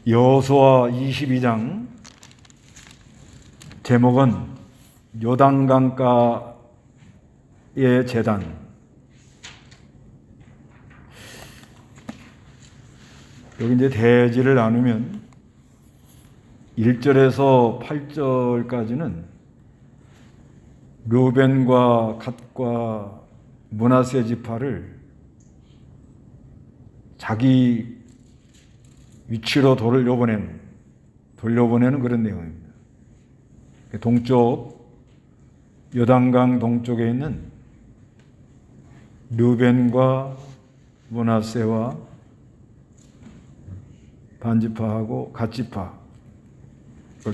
여호수아 22장 제목은 요단강가의 제단. 여기 이제 대지를 나누면 1절에서 8절까지는 르우벤과 갓과 므낫세 지파를 자기 위치로 돌려보내는 그런 내용입니다. 동쪽, 요단강 동쪽에 있는 르우벤과 므낫세와 반지파하고 갓지파를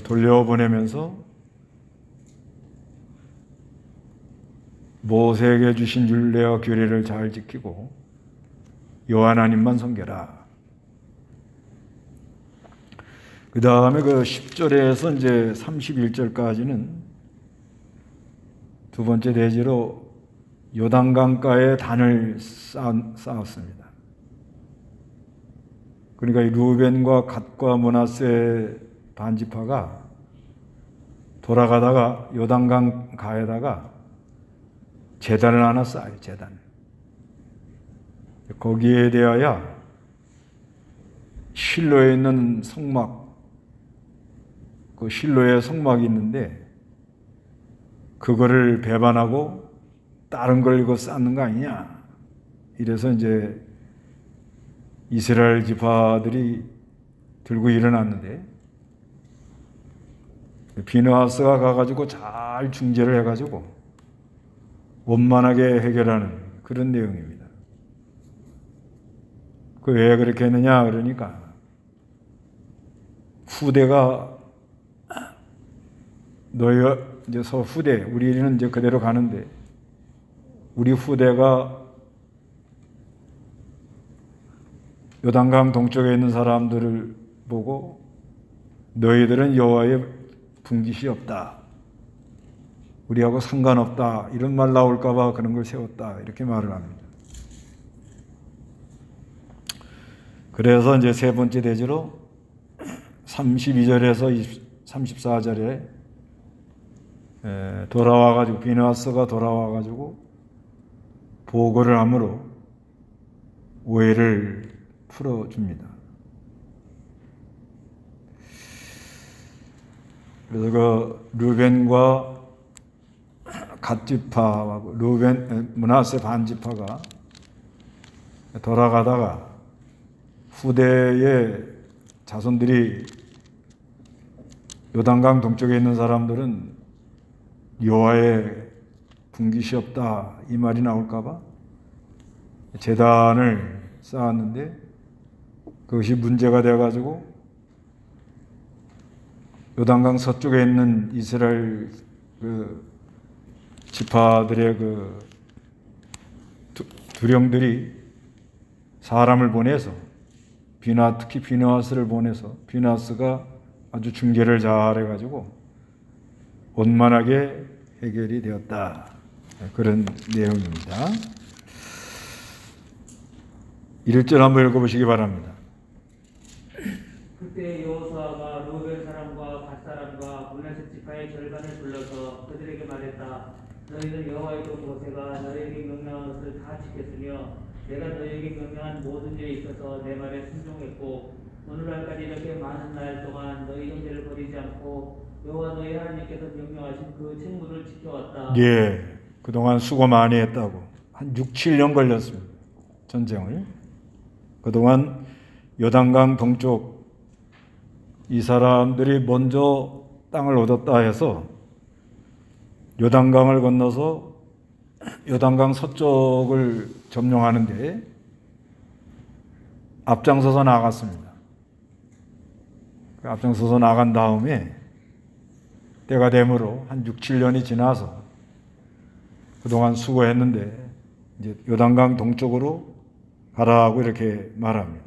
돌려보내면서 모세에게 주신 율례와 규례를 잘 지키고 여호와 하나님만 섬겨라. 그 다음에 그 10절에서 이제 31절까지는 두 번째 대지로 요단강가에 단을 쌓았습니다. 그러니까 이 르우벤과 갓과 므낫세 반지파가 돌아가다가 요단강 가에다가 제단을 하나 쌓아요. 제단. 거기에 대하여 실로에 있는 성막, 그 실로에 성막이 있는데 그거를 배반하고 다른 걸 이거 쌓는 거 아니냐. 이래서 이제 이스라엘 지파들이 들고 일어났는데 비느하스가 가가지고 잘 중재를 해가지고 원만하게 해결하는 그런 내용입니다. 그 왜 그렇게 했느냐 그러니까 후대가 너희 이제 후대 우리는 이제 그대로 가는데 우리 후대가 요단강 동쪽에 있는 사람들을 보고 너희들은 여호와의 분깃이 없다. 우리하고 상관없다. 이런 말 나올까 봐 그런 걸 세웠다. 이렇게 말을 합니다. 그래서 이제 세 번째 대지로 32절에서 34절에 돌아와가지고 비느하스가 돌아와가지고 보고를 함으로 오해를 풀어줍니다. 그래서 그 르우벤과 갓지파하고 므낫세 반지파가 돌아가다가 후대의 자손들이 요단강 동쪽에 있는 사람들은 여호와의 분깃이 없다 이 말이 나올까봐 제단을 쌓았는데 그것이 문제가 되어가지고 요단강 서쪽에 있는 이스라엘 그 지파들의 그 두령들이 사람을 보내서 특히 비느하스를 보내서 비느하스가 아주 중재를 잘 해가지고 원만하게 해결이 되었다. 그런 내용입니다. 1절 한번 읽어보시기 바랍니다. 그때 여호수아가 르우벤 사람과 갓 사람과 므낫세 지파의 절반을 불러서 그들에게 말했다. 너희는 여호와의 종 모세가 너희에게 명령한 것을 다 지켰으며 내가 너희에게 명령한 모든 일에 있어서 내 말에 순종했고 오늘날까지 이렇게 많은 날 동안 너희 형제를 버리지 않고 여호와 너희 하나님께서 명령하신 그 책무를 지켜왔다. 예, 그동안 수고 많이 했다고. 한 6, 7년 걸렸습니다. 전쟁을. 그동안 요단강 동쪽 이 사람들이 먼저 땅을 얻었다 해서 요단강을 건너서 요단강 서쪽을 점령하는데 앞장서서 나갔습니다. 앞장서서 나간 다음에 때가 되므로 한 6, 7년이 지나서 그동안 수고했는데 이제 요단강 동쪽으로 가라고 이렇게 말합니다.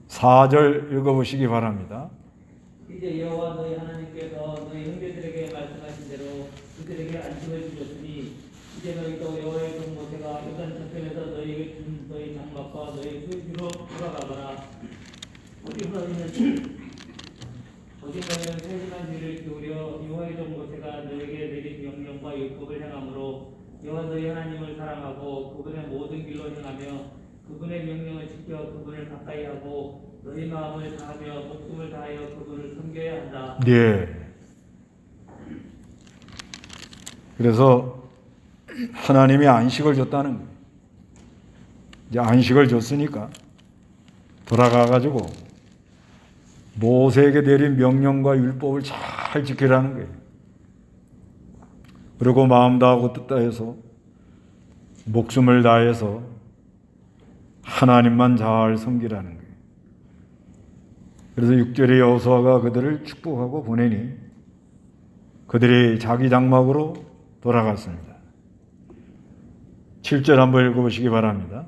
4절 읽어보시기 바랍니다. 이제 여호와 너희 하나님께서 너희 형제들에게 말씀하신 대로 그들에게 안식을 주셨으니 이제 너희도 여호와의 종 모세가 요단 저편에서 너희에게 준 너희 장막과 너희 소유지로 돌아가거라. 오직 너희는 세심한 귀를 기울여 여호와의 종 모세가 너에게 내린 명령과 율법을 행함으로 여호와 너희 하나님을 사랑하고 그분의 모든 길로 행하며 그분의 명령을 지켜 그분을 가까이 하고 너희 마음을 다하며 목숨을 다하여 그분을 섬겨야 한다. 예. 그래서 하나님이 안식을 줬다는 거예요. 이제 안식을 줬으니까 돌아가 가지고 모세에게 내린 명령과 율법을 잘 지키라는 거예요. 그리고 마음 다하고 뜻 다해서 목숨을 다해서 하나님만 잘 섬기라는 거예요. 그래서 6절에 여호수아가 그들을 축복하고 보내니 그들이 자기 장막으로 돌아갔습니다. 7절 한번 읽어보시기 바랍니다.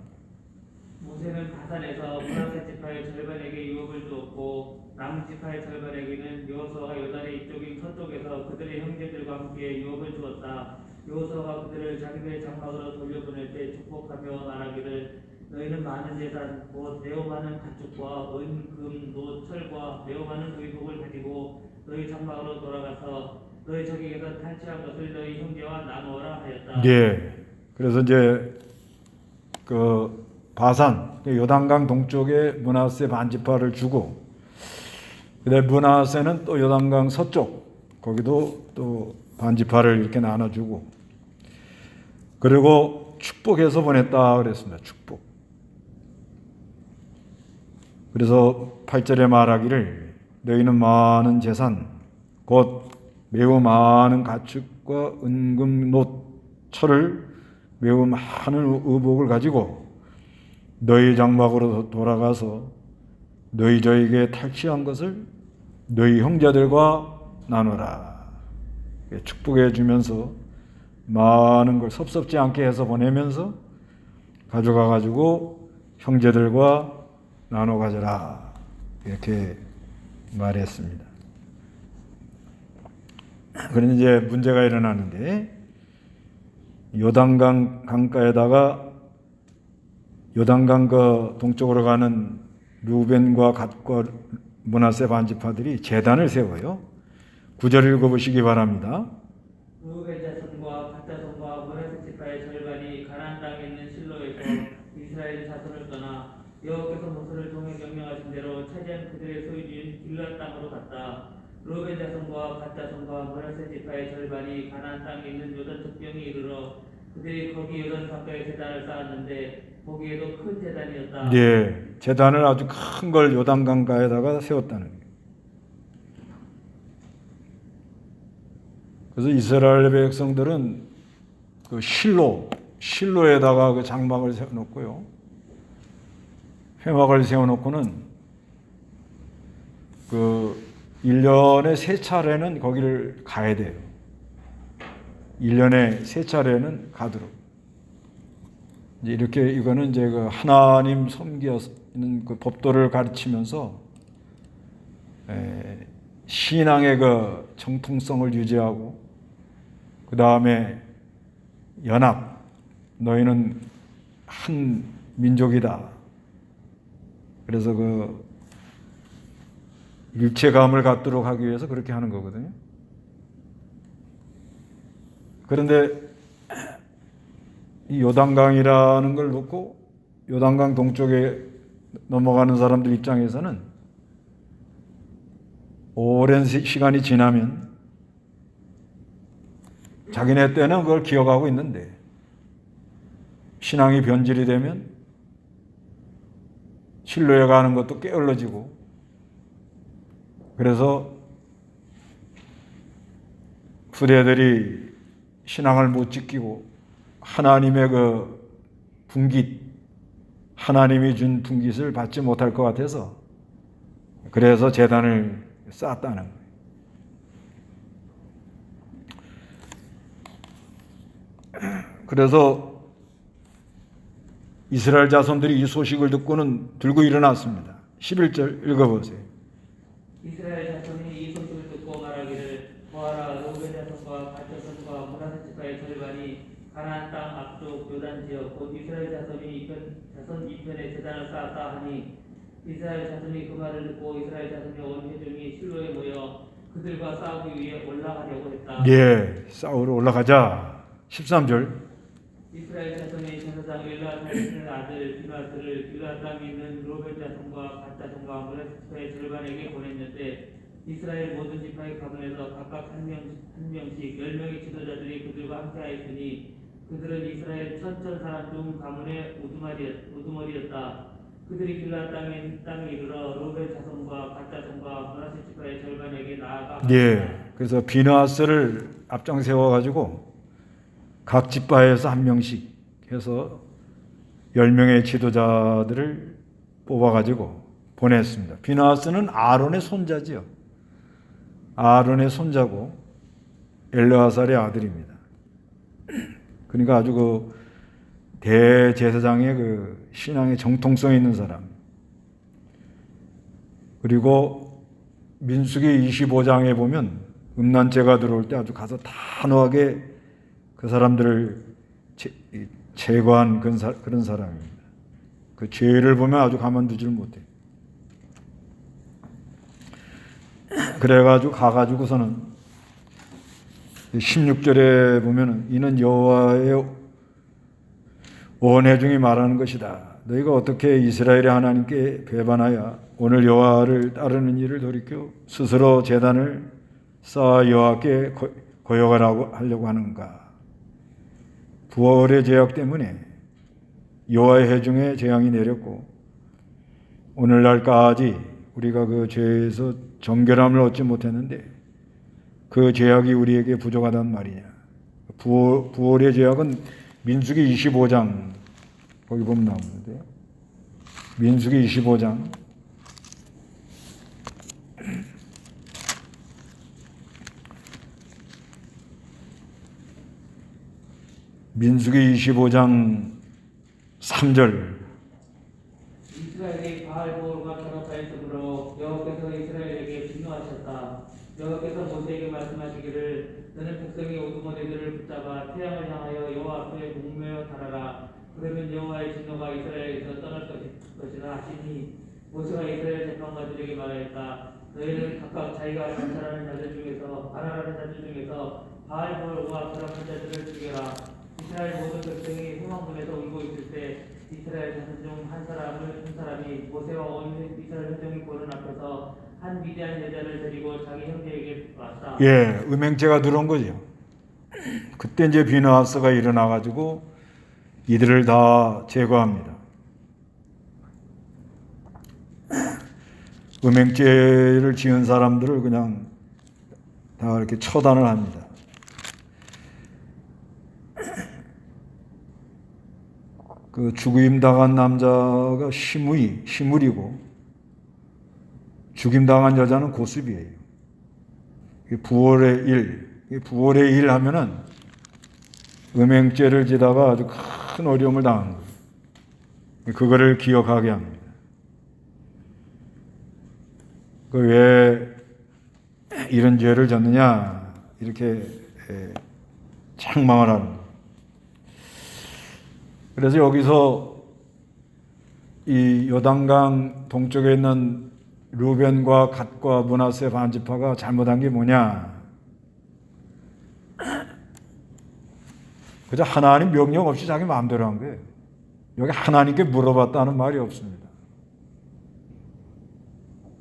모세는 가산에서 므낫세 지파의 절반에게 유업을 주었고 남은 지파의 절반에게는 여호수아가 요단의 이쪽인 서쪽에서 그들의 형제들과 함께 유업을 주었다. 여호수아가 그들을 자기들의 장막으로 돌려보낼 때 축복하며 말하기를 너희는 많은 재산 곧 매우 많은 가축과 은, 금, 노, 철과 매우 많은 의복을 가지고 너희 장막으로 돌아가서 너희 적에게서 탈취한 것을 너희 형제와 나누어라 하였다. 예. 그래서 이제 그 바산 요단강 동쪽에 므낫세 반지파를 주고, 그다음에 므낫세는 또 요단강 서쪽 거기도 또 반지파를 이렇게 나눠주고, 그리고 축복해서 보냈다 그랬습니다. 축복. 그래서 8절에 말하기를 너희는 많은 재산 곧 매우 많은 가축과 은금 놋 철을 매우 많은 의복을 가지고 너희 장막으로 돌아가서 너희 저에게 탈취한 것을 너희 형제들과 나누라. 축복해 주면서 많은 걸 섭섭지 않게 해서 보내면서 가져가 가지고 형제들과 나눠 가져라. 이렇게 말했습니다. 그런데 이제 문제가 일어나는데, 요단강 강가에다가 요단강 그 동쪽으로 가는 루벤과 갓과 므낫세 반지파들이 제단을 세워요. 9절 읽어보시기 바랍니다. 루벤 자손과 갓 자손과 므낫세 지파의 절반이 가나안 땅에 있는 실로에서 이스라엘 자손을 떠나 여호와께서 모세를 통해 명령하신 대로 차지한 그들의 소유지인 길앗 땅으로 갔다. 루벤 자손과 갓 자손과 므낫세 지파의 절반이 가나안 땅에 있는 요단 적경에 이르러 그들이 거기 요단 가까이 제단을 쌓았는데 거기에도 큰 제단이었다. 네, 제단을 아주 큰 걸 요단 강가에다가 세웠다는 거예요. 그래서 이스라엘 백성들은 그 실로에다가 그 장막을 세워놓고요, 회막을 세워놓고는 그 1년에 3차례는 거기를 가야 돼요. 1년에 3차례는 가도록. 이제 이렇게 이거는 이제 그 하나님 섬기는 그 법도를 가르치면서 신앙의 그 정통성을 유지하고, 그 다음에 연합, 너희는 한 민족이다. 그래서 그 일체감을 갖도록 하기 위해서 그렇게 하는 거거든요. 그런데 이 요단강이라는 걸 놓고 요단강 동쪽에 넘어가는 사람들 입장에서는 오랜 시간이 지나면 자기네 때는 그걸 기억하고 있는데 신앙이 변질이 되면 실로에 가는 것도 게을러지고, 그래서 후대들이 신앙을 못 지키고 하나님의 그 분깃, 하나님이 준 분깃을 받지 못할 것 같아서 그래서 제단을 쌓았다는 거예요. 그래서 이스라엘 자손들이 이 소식을 듣고는 들고 일어났습니다. 11절 읽어보세요. 이스라엘 자손이 이 소식을 듣고 말하기를 보아라, 루벤 자손과 갓 자손과 므낫세 지파의 절반이 가나안 땅 앞쪽 요단 지역 곧 이스라엘 자손이 자손 이편에 제단을 쌓았다 하니 이스라엘 자손이 그 말을 듣고 이스라엘 자손의 온 회중이 실로에 모여 그들과 싸우기 위해 올라가려고 했다. 예, 싸우러 올라가자. 13절. 이스라엘 자손의 제사장 엘라사의 아들 비나스를 길앗 땅에 있는 로벨 자손과 갓 자손과 므낫세 지파의 절반에게 보냈는데 이스라엘 모든 지파의 가문에서 각각 한 명씩 10명의 지도자들이 그들과 함께하였으니 그들은 이스라엘 천천 사람 중 가문의 우두머리였다. 그들이 길앗 땅에 이르러 로벨 자손과 갓 자손과 므낫세 지파의 절반에게 나아가 예, 그래서 비나스를 앞장 세워가지고 각 지파에서 한 명씩 해서 10명의 지도자들을 뽑아가지고 보냈습니다. 비나스는 아론의 손자지요. 아론의 손자고 엘르아살의 아들입니다. 그러니까 아주 그 대제사장의 그 신앙의 정통성 있는 사람. 그리고 민수기 25장에 보면 음란죄가 들어올 때 아주 가서 단호하게 그 사람들을 제거한 그런 사람입니다. 그 죄를 보면 아주 가만두지를 못해. 그래가지고 가가지고서는 16절에 보면은 이는 여호와의 온 회중이 말하는 것이다. 너희가 어떻게 이스라엘의 하나님께 배반하여 오늘 여호와를 따르는 일을 돌이켜 스스로 제단을 쌓아 여호와께 거역하려고 하는가? 부활의 죄악 때문에 여호와의 회중에 재앙이 내렸고 오늘날까지 우리가 그 죄에서 정결함을 얻지 못했는데 그 죄악이 우리에게 부족하단 말이냐. 부활의 죄악은 민수기 25장 거기 보면 나오는데 민수기 25장 민수기 25장 3절 이스라엘이 바알보르과 결합하였으므로 여호와께서 이스라엘에게 진노하셨다. 여호와께서 모세에게 말씀하시기를 너는 백성의 우두머리들을 붙잡아 태양을 향하여 여호와 앞에 목매어 달아라. 그러면 여호와의 진노가 이스라엘에서 떠날 것이라 하시니 모세가 이스라엘 재판관들에게 말하였다. 너희는 각각 자기가 감찰하는 자들 중에서 바라라는 자들 중에서 바알보르와 결합한 자들을 죽여라. 이스라엘 모든 백성이 후망문에서 울고 있을 때 이스라엘 자손 중 한 사람이 모세와 온 이스라엘 회중이 보는 앞에서 한 미디안 여자를 데리고 자기 형제에게 왔다. 예, 음행죄가 들어온 거죠. 그때 이제 비나하스가 일어나가지고 이들을 다 제거합니다. 음행죄를 지은 사람들을 그냥 다 이렇게 처단을 합니다. 그 죽임 당한 남자가 시물이고 죽임 당한 여자는 고습이에요. 부활의 일 하면은 음행죄를 지다가 아주 큰 어려움을 당한 거예요. 그거를 기억하게 합니다. 그 왜 이런 죄를 졌느냐 이렇게 책망을 하는 거예요. 그래서 여기서 이 요단강 동쪽에 있는 루벤과 갓과 므낫세 반지파가 잘못한 게 뭐냐? 그저 하나님 명령 없이 자기 마음대로 한 거예요. 여기 하나님께 물어봤다는 말이 없습니다.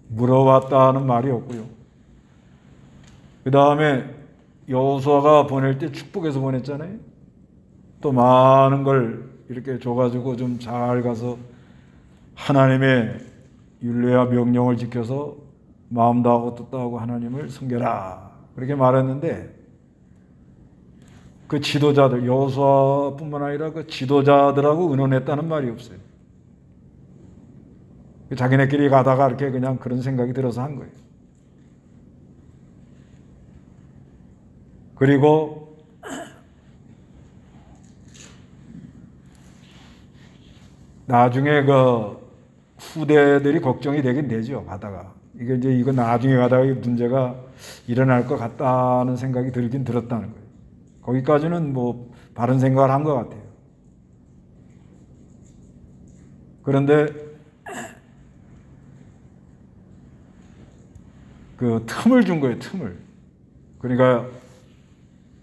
물어봤다는 말이 없고요. 그 다음에 여호수아가 보낼 때 축복해서 보냈잖아요. 또 많은 걸 이렇게 줘가지고 좀 잘 가서 하나님의 율례와 명령을 지켜서 마음 다하고 뜻 다하고 하나님을 섬겨라 그렇게 말했는데 그 지도자들 여호수아뿐만 아니라 그 지도자들하고 의논했다는 말이 없어요. 자기네끼리 가다가 이렇게 그냥 그런 생각이 들어서 한 거예요. 그리고 나중에 그 후대들이 걱정이 되긴 되죠. 가다가 이거 나중에 가다가 문제가 일어날 것 같다는 생각이 들긴 들었다는 거예요. 거기까지는 뭐 바른 생각을 한 것 같아요. 그런데 그 틈을 준 거예요, 틈을. 그러니까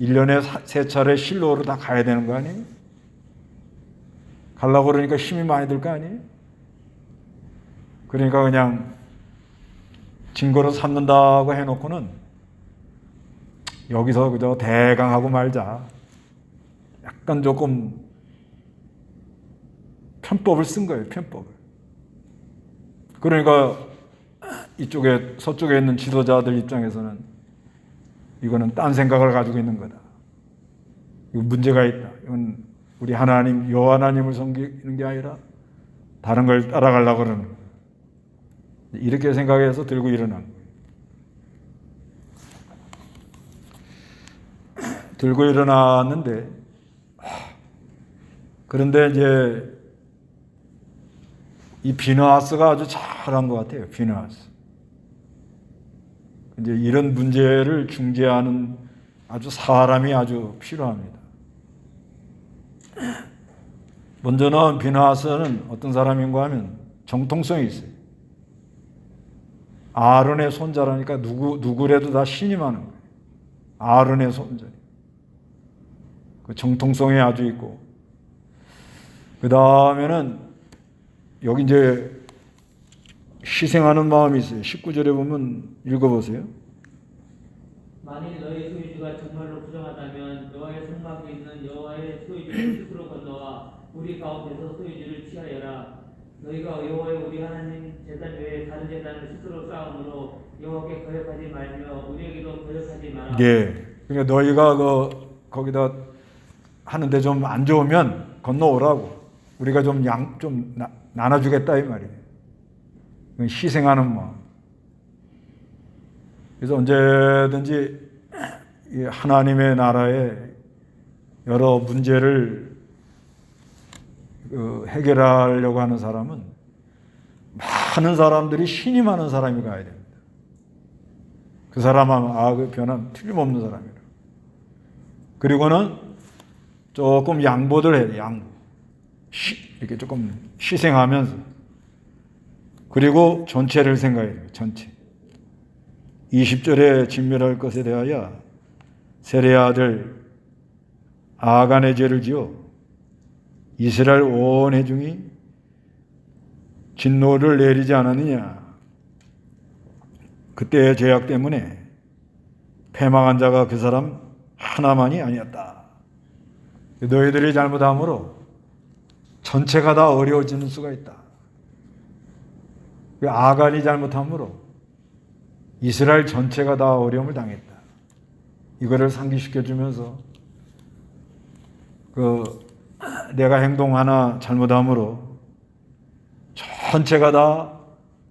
1년에 3차례 실로로 다 가야 되는 거 아니에요? 가려고 그러니까 힘이 많이 들 거 아니에요? 그러니까 그냥 증거로 삼는다고 해놓고는 여기서 그저 대강하고 말자. 약간 조금 편법을 쓴 거예요, 편법을. 그러니까 이쪽에 서쪽에 있는 지도자들 입장에서는 이거는 딴 생각을 가지고 있는 거다. 이거 문제가 있다. 이건 우리 하나님, 여호와 하나님을 섬기는 게 아니라 다른 걸 따라가려고 그러는 거예요. 이렇게 생각해서 들고 일어난 거예요. 들고 일어났는데, 그런데 이제 이 비느하스가 아주 잘한 것 같아요. 비느하스. 이제 이런 문제를 중재하는 아주 사람이 아주 필요합니다. 먼저는 비느하스는 어떤 사람인가 하면 정통성이 있어요. 아론의 손자라니까 누구래도 다 신임하는 거예요. 아론의 손자. 그 정통성이 아주 있고, 그 다음에는 여기 이제 희생하는 마음이 있어요. 19절에 보면 읽어보세요. 만일 너희 소유주가 정말로 부정하다면 너의 성막에 있는 여호와의 소유주를 스스로 건너와 우리 가운데서 소유주를 취하여라. 너희가 여호와의 우리 하나님 제단 외에 다른 제단을 스스로 쌓음으로 여호와께 거역하지 말며 우리에게도 거역하지 마라. 예. 그러니까 너희가 거기다 하는데 좀 안 좋으면 건너오라고. 우리가 좀 나눠주겠다 이 말이에요. 희생하는 마음. 그래서 언제든지 이 하나님의 나라에 여러 문제를 해결하려고 하는 사람은 많은 사람들이 신임하는 사람이 가야 됩니다. 그 사람은 그 변함 틀림없는 사람이라. 그리고는 조금 양보를 해야 돼요. 양보. 이렇게 조금 희생하면서. 그리고 전체를 생각해야 돼요. 전체. 20절에 진멸할 것에 대하여 세레 아들 아간의 죄를 지어 이스라엘 온 회중이 진노를 내리지 않았느냐. 그때의 죄악 때문에 패망한 자가 그 사람 하나만이 아니었다. 너희들이 잘못함으로 전체가 다 어려워지는 수가 있다. 아간이 잘못함으로 이스라엘 전체가 다 어려움을 당했다. 이거를 상기시켜 주면서 내가 행동 하나 잘못함으로 전체가 다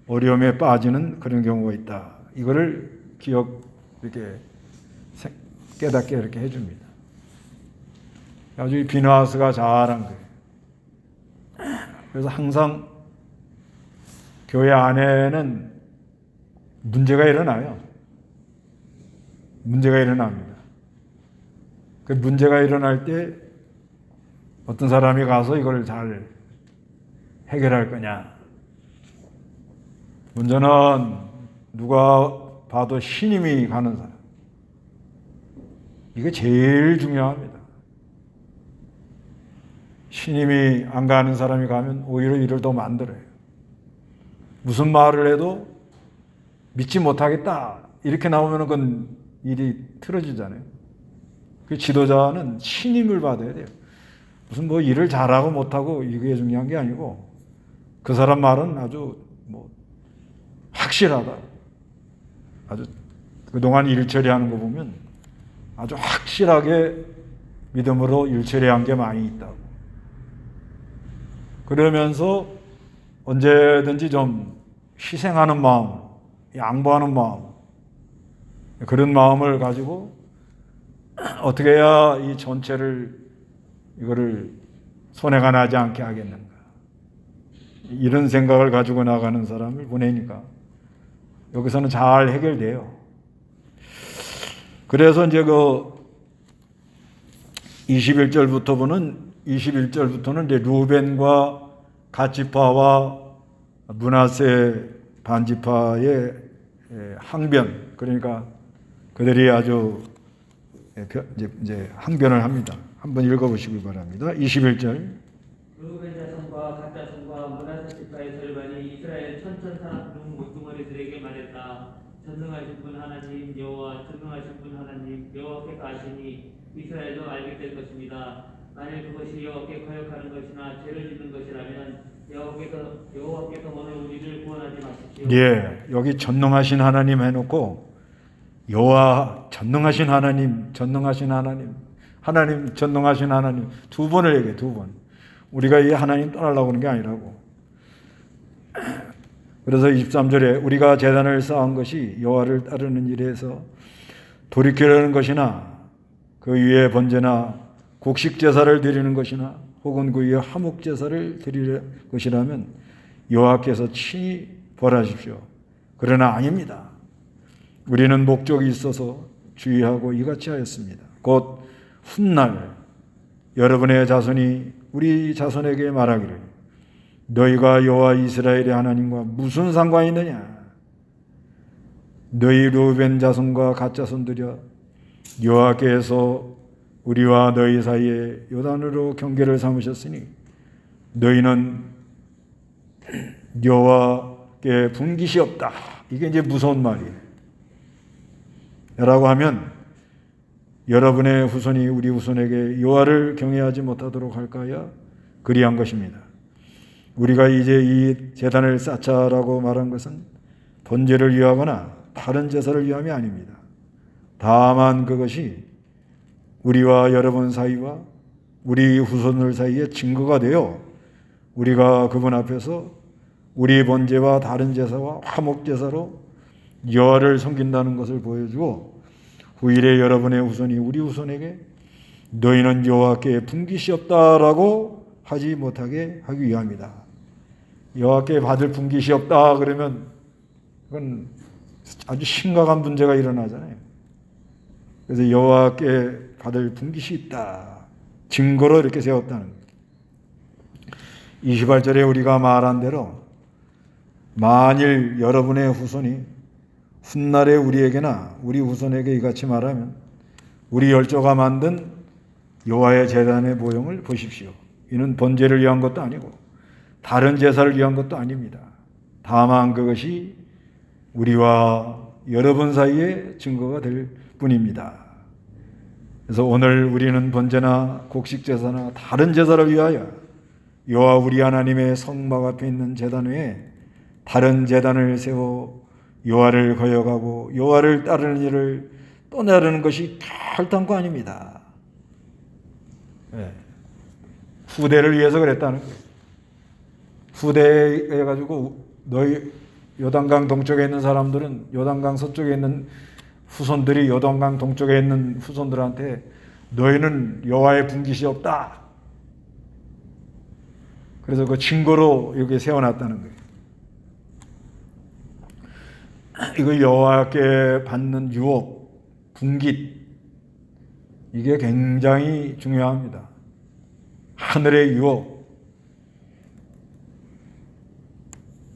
어려움에 빠지는 그런 경우가 있다. 이거를 이렇게 깨닫게 이렇게 해줍니다. 아주 이 비느하스가 잘한 거예요. 그래서 항상 교회 안에는 문제가 일어나요. 문제가 일어납니다. 그 문제가 일어날 때 어떤 사람이 가서 이걸 잘 해결할 거냐. 먼저는 누가 봐도 신임이 가는 사람. 이게 제일 중요합니다. 신임이 안 가는 사람이 가면 오히려 일을 더 만들어요. 무슨 말을 해도 믿지 못하겠다. 이렇게 나오면 그건 일이 틀어지잖아요. 그 지도자는 신임을 받아야 돼요. 무슨 일을 잘하고 못하고 이게 중요한 게 아니고 그 사람 말은 아주 확실하다. 아주 그동안 일 처리하는 거 보면 아주 확실하게 믿음으로 일 처리한 게 많이 있다고. 그러면서 언제든지 좀 희생하는 마음, 양보하는 마음, 그런 마음을 가지고 어떻게 해야 이 전체를 이거를 손해가 나지 않게 하겠는가. 이런 생각을 가지고 나가는 사람을 보내니까 여기서는 잘 해결돼요. 그래서 이제 21절부터는 이제 루벤과 갓지파와 므낫세 반지파의 항변, 그러니까 그들이 아주 이제 항변을 합니다. 한번 읽어보시기 바랍니다. 21절. 루벤 자손과 갓 자손과 므낫세 지파의 절반이 이스라엘 천천 사람 중 목두머리들에게 말했다. 전능하신 분 하나님 여호와, 전능하신 분 하나님 여호와께서 아시니 이스라엘도 알게 될 것입니다. 만일 그것이 여호와께 거역하는 것이나 죄를 짓는 것이라면 여호와께서 오늘 우리를 구원하지 마십시오. 예, 여기 전능하신 하나님 해놓고 여호와 전능하신 하나님, 전능하신 하나님, 하나님 전능하신 하나님 두 번을 얘기해, 두 번. 우리가 이 하나님 떠나려고 하는 게 아니라고. 그래서 23절에 우리가 제단을 쌓은 것이 여호와를 따르는 일에서 돌이키려는 것이나 그 위에 번제나 곡식 제사를 드리는 것이나 혹은 그 위에 화목 제사를 드릴 것이라면 여호와께서 친히 벌하십시오. 그러나 아닙니다. 우리는 목적이 있어서 주의하고 이같이 하였습니다. 곧 훗날 여러분의 자손이 우리 자손에게 말하기를 너희가 여호와 이스라엘의 하나님과 무슨 상관이 있느냐? 너희 루벤 자손과 갓 자손들이여, 여호와께서 우리와 너희 사이에 요단으로 경계를 삼으셨으니 너희는 여호와께 분깃이 없다. 이게 이제 무서운 말이에요. 라고 하면 여러분의 후손이 우리 후손에게 여호와를 경외하지 못하도록 할까요? 그리한 것입니다. 우리가 이제 이 제단을 쌓자라고 말한 것은 번제를 위하거나 다른 제사를 위함이 아닙니다. 다만 그것이 우리와 여러분 사이와 우리 후손들 사이에 증거가 되어 우리가 그분 앞에서 우리 번제와 다른 제사와 화목 제사로 여호와를 섬긴다는 것을 보여주고 후일에 여러분의 후손이 우리 후손에게 너희는 여호와께 분깃이 없다라고 하지 못하게 하기 위함이다. 여호와께 받을 분깃이 없다 그러면 그건 아주 심각한 문제가 일어나잖아요. 그래서 여호와께 받을 분깃이 있다. 증거로 이렇게 세웠다는 거예요. 28절에 우리가 말한 대로 만일 여러분의 후손이 훗날에 우리에게나 우리 후손에게 이같이 말하면 우리 열조가 만든 여호와의 제단의 모형을 보십시오. 이는 번제를 위한 것도 아니고 다른 제사를 위한 것도 아닙니다. 다만 그것이 우리와 여러분 사이에 증거가 될 뿐입니다. 그래서 오늘 우리는 번제나 곡식 제사나 다른 제사를 위하여 여호와 우리 하나님의 성막 앞에 있는 제단 외에 다른 제단을 세워 여호와를 거역하고 여호와를 따르는 일을 떠나려는 것이 결단코 아닙니다. 네. 후대를 위해서 그랬다는 거예요. 후대에 가지고 너희 요단강 동쪽에 있는 사람들은 요단강 서쪽에 있는 후손들이 요단강 동쪽에 있는 후손들한테 너희는 여호와의 분깃이 없다. 그래서 그 증거로 이렇게 세워놨다는 거예요. 이거 여호와께 받는 유업, 분깃 이게 굉장히 중요합니다. 하늘의 유업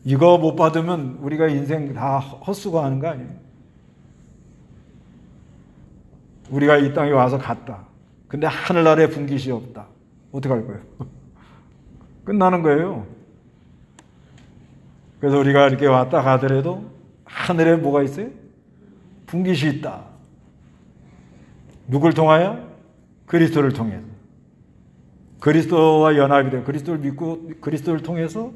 이거 못 받으면 우리가 인생 다 헛수고하는 거 아니에요? 우리가 이 땅에 와서 갔다. 근데 하늘나라에 분깃이 없다. 어떡할 거예요? 끝나는 거예요. 그래서 우리가 이렇게 왔다 가더라도 하늘에 뭐가 있어요? 분깃이 있다. 누굴 통하여? 그리스도를 통해서. 그리스도와 연합이 돼. 그리스도를 믿고 그리스도를 통해서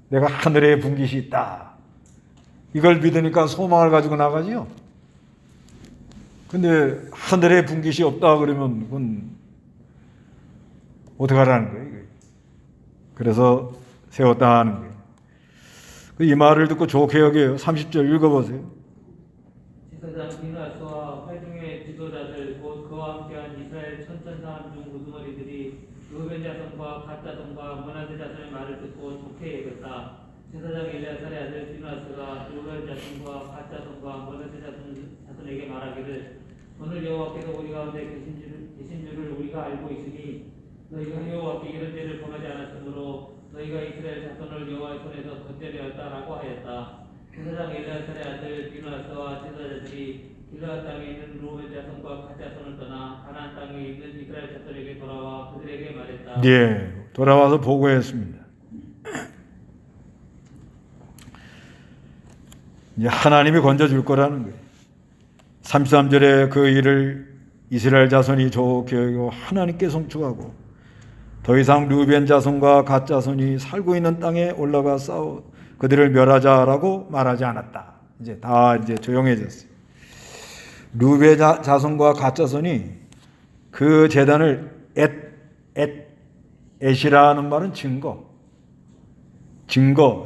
내가 하늘에 분깃이 있다. 이걸 믿으니까 소망을 가지고 나가지요. 근데 하늘에 분깃이 없다 그러면 그건 어떻게 하라는 거예요? 그래서 세웠다 하는 거예요. 이 말을 듣고 좋게 여겨요. 30절 읽어보세요. 지사장 비나스와 회중의 지도자들 곧 그와 함께한 이스라엘 천천사람 중 우두머리들이 루벤 자손과 갓 자손과 므낫세 자손의 말을 듣고 좋게 여겼다. 지사장 엘리야살의 아들 비나스가 루벤 자손과 갓 자손과 므낫세 자손에게 말하기를 오늘 여호와께서 우리 가운데 계신 줄을 우리가 알고 있으니 너희가 여호와께 이런 죄를 범하지 않았으므로 너희가 이스라엘 자손을 여호와의 손에서 건져내었다라고 하였다. 제사장 엘리아살의 아들 비누아스와 제사장들이 길르앗 땅에 있는 루벤 자손과 갓 자손을 떠나 가나안 땅에 있는 이스라엘 자손에게 돌아와 그들에게 말했다. 예, 돌아와서 보고했습니다. 이제 하나님이 건져줄 거라는 거예요. 33절에 그 일을 이스라엘 자손이 좋게 여기고 하나님께 송축하고 더 이상 루벤 자손과 갓 자손이 살고 있는 땅에 올라가 싸워 그들을 멸하자라고 말하지 않았다. 이제 다 이제 조용해졌어요. 루벤 자손과 갓 자손이 그 제단을 엣이라는 말은 증거,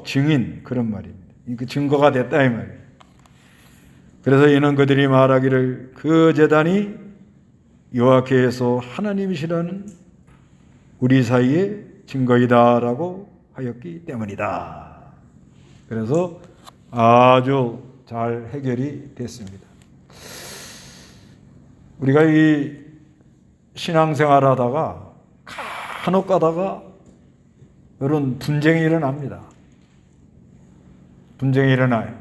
증인 그런 말입니다. 그 증거가 됐다 이 말이에요. 그래서 이는 그들이 말하기를 그 제단이 여호와께서 하나님이시라는 우리 사이의 증거이다라고 하였기 때문이다. 그래서 아주 잘 해결이 됐습니다. 우리가 이 신앙생활 하다가 간혹 가다가 이런 분쟁이 일어납니다. 분쟁이 일어나요.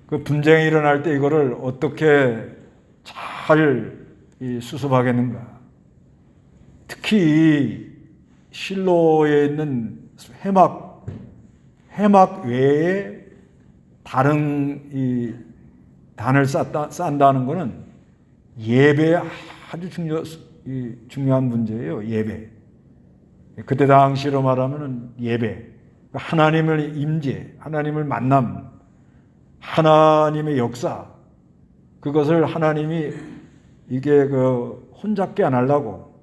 그 분쟁이 일어날 때 이거를 어떻게 잘 수습하겠는가. 특히 이 실로에 있는 해막 외에 다른 이 단을 쌓는다는 것은 예배에 아주 중요한 문제예요. 예배. 그때 당시로 말하면 예배. 하나님을 임재, 하나님을 만남, 하나님의 역사. 그것을 하나님이 이게 혼잡게 안 하려고,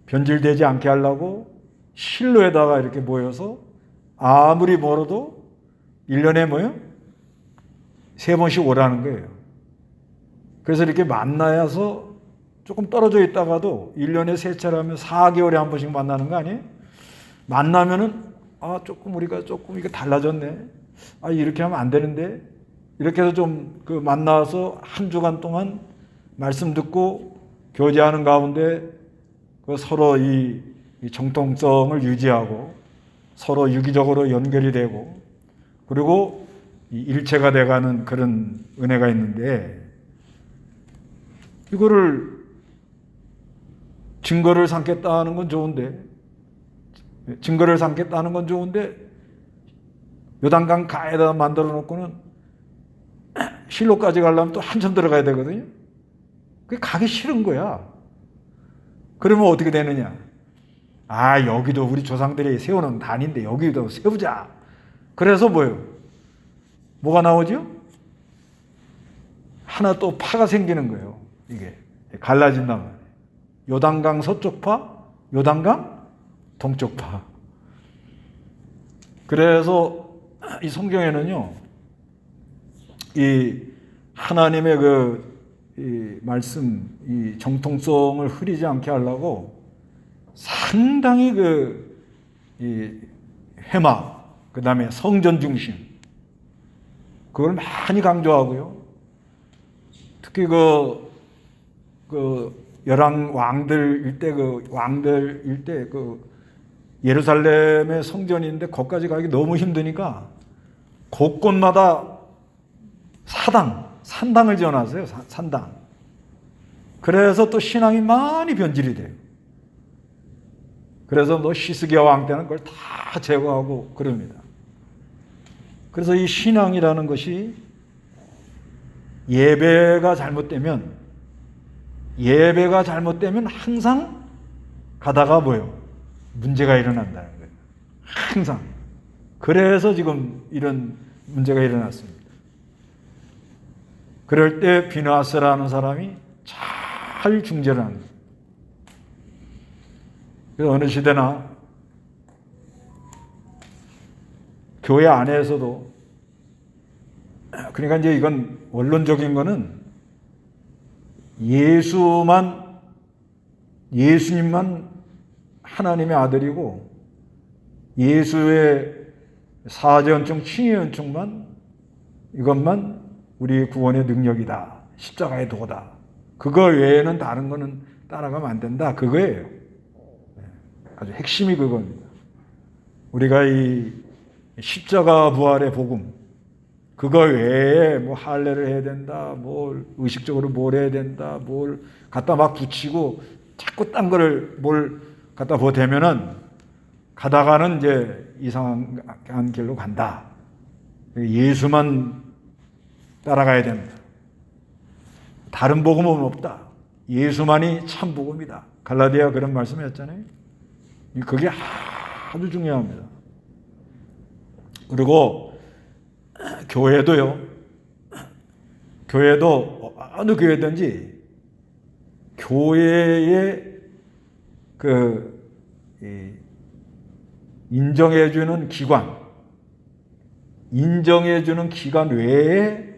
변질되지 않게 하려고 실로에다가 이렇게 모여서 아무리 멀어도 1년에 뭐요? 3번씩 오라는 거예요. 그래서 이렇게 만나서 조금 떨어져 있다가도 1년에 3차라면 4개월에 한 번씩 만나는 거 아니에요? 만나면은 조금 우리가 조금 이게 달라졌네. 이렇게 하면 안 되는데. 이렇게 해서 좀 만나서 한 주간 동안 말씀 듣고 교제하는 가운데 서로 이 정통성을 유지하고 서로 유기적으로 연결이 되고 그리고 일체가 돼가는 그런 은혜가 있는데 이거를 증거를 삼겠다는 건 좋은데 요단강 가에다 만들어 놓고는 실로까지 가려면 또 한참 들어가야 되거든요. 그게 가기 싫은 거야. 그러면 어떻게 되느냐? 여기도 우리 조상들이 세워놓은 단인데 여기도 세우자. 그래서 뭐가 나오죠? 하나 또 파가 생기는 거예요. 이게 갈라진단 말이에요. 요단강 서쪽파, 요단강 동쪽파. 그래서 이 성경에는요, 이 하나님의 이 말씀, 이 정통성을 흐리지 않게 하려고 상당히 이 회막, 그 다음에 성전 중심, 그걸 많이 강조하고요. 특히 열왕 왕들 일대 예루살렘의 성전인데 거기까지 가기 너무 힘드니까 곳곳마다 산당을 지어놨어요. 산당. 그래서 또 신앙이 많이 변질이 돼요. 그래서 히스기야 왕 때는 그걸 다 제거하고 그럽니다. 그래서 이 신앙이라는 것이 예배가 잘못되면 항상 가다가 문제가 일어난다는 거예요. 항상. 그래서 지금 이런 문제가 일어났습니다. 그럴 때 비누아스라는 사람이 잘 중재를 합니다. 그래서 어느 시대나 교회 안에서도 그러니까 이제 이건 원론적인 거는 예수님만 하나님의 아들이고 예수의 사제연충, 친위연충만 이것만 우리 구원의 능력이다. 십자가의 도다. 그거 외에는 다른 거는 따라가면 안 된다. 그거예요. 아주 핵심이 그겁니다. 우리가 이 십자가 부활의 복음, 그거 외에 뭐 할례를 해야 된다, 뭘 의식적으로 뭘 해야 된다, 뭘 갖다 막 붙이고 자꾸 딴 거를 뭘 갖다 보태면은 가다가는 이제 이상한 길로 간다. 예수만 따라가야 된다. 다른 복음은 없다. 예수만이 참 복음이다. 갈라디아 그런 말씀이었잖아요. 그게 아주 중요합니다. 그리고 교회도요. 교회도 어느 교회든지 교회의 인정해주는 기관 외에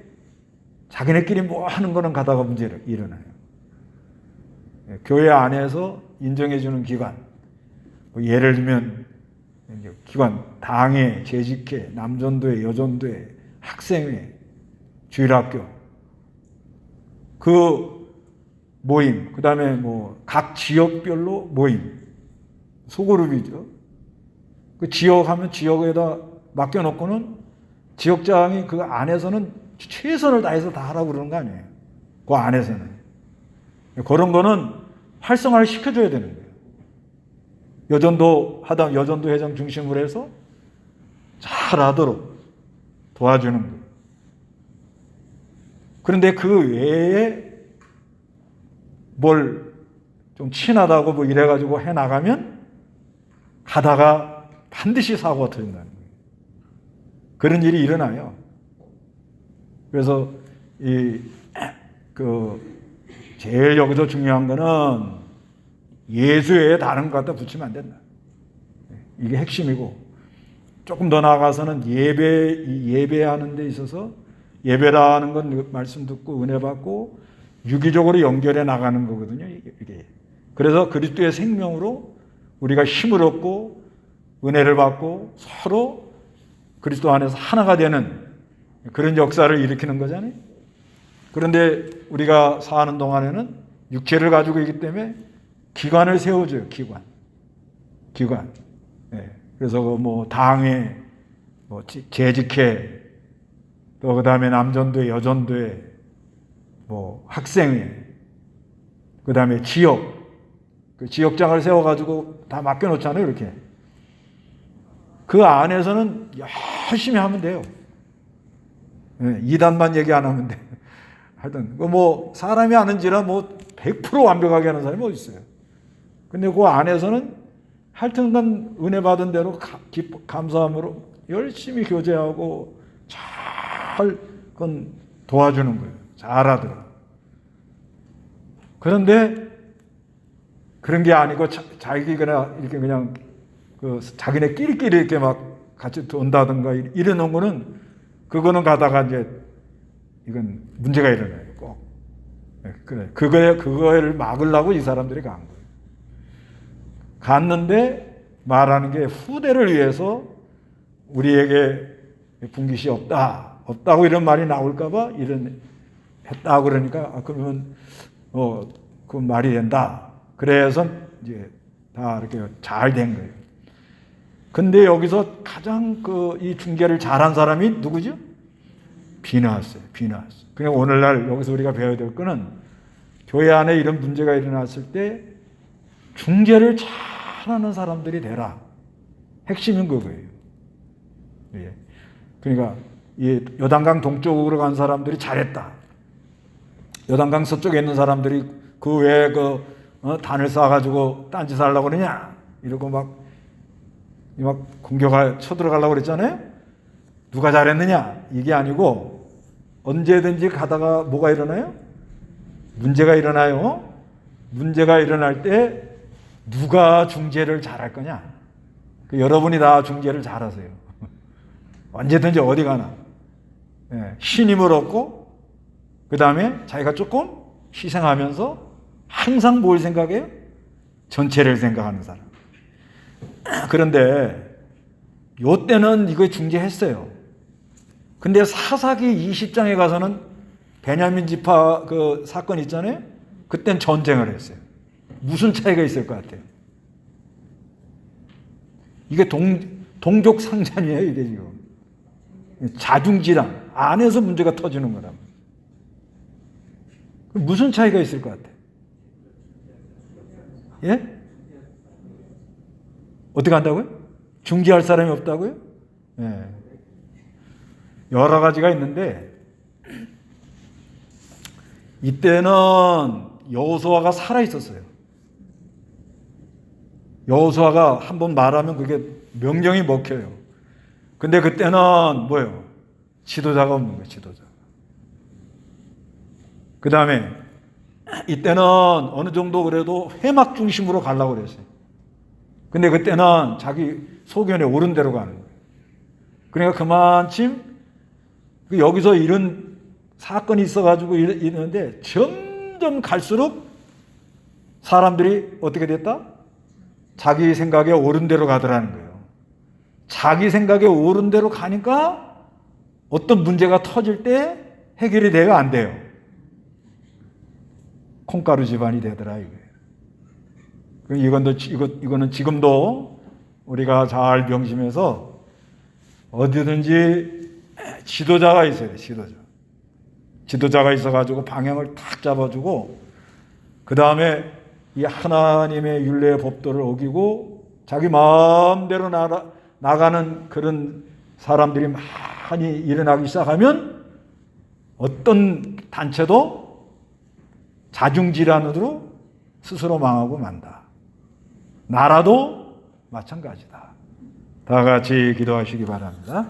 자기네끼리 뭐 하는 거는 가다가 문제를 일어나요. 교회 안에서 인정해주는 기관, 예를 들면 기관, 당회, 재직회, 남전도회, 여전도회, 학생회, 주일학교, 그 모임, 그 다음에 뭐 각 지역별로 모임, 소그룹이죠. 그 지역 하면 지역에다 맡겨놓고는 지역장이 그 안에서는 최선을 다해서 다 하라고 그러는 거 아니에요. 그 안에서는. 그런 거는 활성화를 시켜줘야 되는 거예요. 여전도 회장 중심으로 해서 잘하도록 도와주는 거예요. 그런데 그 외에 뭘 좀 친하다고 뭐 이래가지고 해나가면 가다가 반드시 사고가 터진다는 거예요. 그런 일이 일어나요. 그래서 제일 여기서 중요한 거는 예수 외에 다른 것 갖다 붙이면 안 된다. 이게 핵심이고, 조금 더 나아가서는 예배하는 데 있어서 예배라는 건 말씀 듣고 은혜 받고 유기적으로 연결해 나가는 거거든요. 이게. 그래서 그리스도의 생명으로 우리가 힘을 얻고 은혜를 받고 서로 그리스도 안에서 하나가 되는 그런 역사를 일으키는 거잖아요. 그런데 우리가 사는 동안에는 육체를 가지고 있기 때문에 기관을 세워줘요. 기관. 네. 그래서 뭐 당회, 뭐 재직회, 또 그다음에 남전도회, 여전도회, 뭐 학생회, 그다음에 지역, 그 지역장을 세워가지고 다 맡겨놓잖아요. 이렇게. 그 안에서는 열심히 하면 돼요. 네. 2단만 얘기 안 하면 돼. 하여튼 뭐 사람이 아는지라 뭐 100% 완벽하게 하는 사람이 어디 있어요. 근데 그 안에서는 하여튼간 은혜 받은 대로 감사함으로 열심히 교제하고 잘 그건 도와주는 거예요. 잘하더라고요. 그런데 그런 게 아니고 자기가 이렇게 그냥 자기네 끼리끼리 이렇게 막 같이 돈다든가 이러는 거는 그거는 가다가 이제 이건 문제가 일어나요. 꼭. 그래. 그거를 막으려고 이 사람들이 간 거예요. 갔는데 말하는 게 후대를 위해서 우리에게 분깃이 없다고 이런 말이 나올까봐 했다고 그러니까 그러면 그 말이 된다. 그래서 이제 다 이렇게 잘 된 거예요. 근데 여기서 가장 이 중계를 잘한 사람이 누구죠? 비나왔어요. 그러니까 오늘날 여기서 우리가 배워야 될 거는 교회 안에 이런 문제가 일어났을 때 중재를 잘하는 사람들이 되라. 핵심인 그거예요. 예. 그러니까 요단강 동쪽으로 간 사람들이 잘했다. 요단강 서쪽에 있는 사람들이 그 외에 단을 쌓아가지고 딴짓 하려고 그러냐? 이러고 막 공격을 쳐들어가려고 그랬잖아요? 누가 잘했느냐? 이게 아니고 언제든지 가다가 뭐가 일어나요? 문제가 일어나요. 문제가 일어날 때 누가 중재를 잘할 거냐? 여러분이 다 중재를 잘하세요. 언제든지 어디 가나. 신임을 얻고 그 다음에 자기가 조금 희생하면서 항상 뭘 생각해요? 전체를 생각하는 사람. 그런데 요때는 이거 중재했어요. 근데 사사기 20장에 가서는 베냐민 지파 그 사건 있잖아요. 그땐 전쟁을 했어요. 무슨 차이가 있을 것 같아요? 이게 동족 상잔이에요, 이게 지금. 자중질환. 안에서 문제가 터지는 거라고. 무슨 차이가 있을 것 같아? 예? 어떻게 한다고요? 중재할 사람이 없다고요? 예. 여러 가지가 있는데 이때는 여호수아가 살아 있었어요. 여호수아가 한번 말하면 그게 명령이 먹혀요. 근데 그때는 뭐예요? 지도자가 없는 거예요. 지도자. 그 다음에 이때는 어느 정도 그래도 회막 중심으로 가려고 그랬어요. 근데 그때는 자기 소견에 옳은 대로 가는 거예요. 그러니까 그만큼 여기서 이런 사건이 있어가지고 이러는데 점점 갈수록 사람들이 어떻게 됐다? 자기 생각에 옳은 대로 가더라는 거예요. 자기 생각에 옳은 대로 가니까 어떤 문제가 터질 때 해결이 돼요? 안 돼요? 콩가루 집안이 되더라 이거예요. 이거는 지금도 우리가 잘 명심해서 어디든지 지도자가 있어야 돼. 지도자가 있어가지고 방향을 탁 잡아주고 그 다음에 이 하나님의 율례의 법도를 어기고 자기 마음대로 나가는 그런 사람들이 많이 일어나기 시작하면 어떤 단체도 자중질환으로 스스로 망하고 만다. 나라도 마찬가지다. 다 같이 기도하시기 바랍니다.